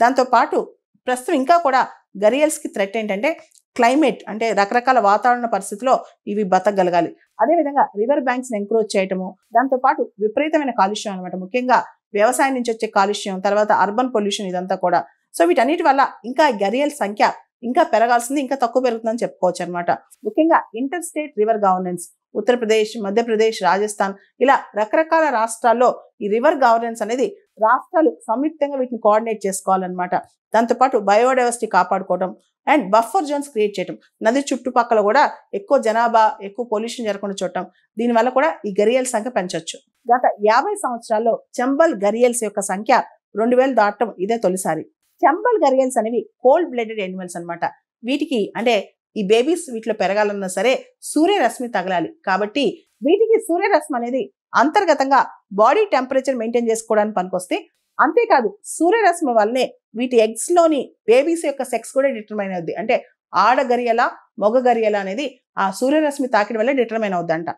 దాంతోపాటు ప్రస్తుతం ఇంకా కూడా గరియల్స్కి థ్రెట్ ఏంటంటే క్లైమేట్, అంటే రకరకాల వాతావరణ పరిస్థితుల్లో ఇవి బతకగలగాలి. అదేవిధంగా రివర్ బ్యాంక్స్ని ఎంక్రోచ్ చేయటము, దాంతోపాటు విపరీతమైన కాలుష్యం అనమాట, ముఖ్యంగా వ్యవసాయం నుంచి వచ్చే కాలుష్యం, తర్వాత అర్బన్ పొల్యూషన్, ఇదంతా కూడా. సో వీటన్నిటి వల్ల ఇంకా గరియల్ సంఖ్య ఇంకా పెరగాల్సింది, ఇంకా తక్కువ పెరుగుతుందని చెప్పుకోవచ్చు అనమాట. ముఖ్యంగా inter state river governance, Uttar Pradesh, Madhya Pradesh, Rajasthan, ఇలా రకరకాల రాష్ట్రాల్లో ఈ రివర్ గవర్నెన్స్ అనేది రాష్ట్రాలు సంయుక్తంగా వీటిని కోఆర్డినేట్ చేసుకోవాలన్నమాట. దాంతోపాటు బయోడైవర్సిటీ కాపాడుకోవడం అండ్ బఫర్ జోన్స్ క్రియేట్ చేయడం, నది చుట్టుపక్కల కూడా ఎక్కువ జనాభా, ఎక్కువ పొల్యూషన్ జరగకుండా చూడటం, దీనివల్ల కూడా ఈ గరియల్ సంఖ్య పెంచవచ్చు. గత 50 సంవత్సరాల్లో చంబల్ గరియల్స్ యొక్క సంఖ్య 2000 దాటడం ఇదే తొలిసారి. చంబల్ గరియల్స్ అనేవి కోల్డ్ బ్లడెడ్ యానిమల్స్ అనమాట. వీటికి అంటే ఈ బేబీస్ వీటిలో పెరగాలన్నా సరే సూర్యరశ్మి తగలాలి. కాబట్టి వీటికి సూర్యరశ్మి అనేది అంతర్గతంగా బాడీ టెంపరేచర్ మెయింటైన్ చేసుకోవడానికి పనికొస్తే, అంతేకాదు సూర్యరశ్మి వల్లనే వీటి ఎగ్స్ లోని బేబీస్ యొక్క సెక్స్ కూడా డిటర్మైన్ అవుద్ది. అంటే ఆడ గరియల, మగ గరియల అనేది ఆ సూర్యరశ్మి తాకిడి వల్ల డిటర్మైన్ అవుద్దంట.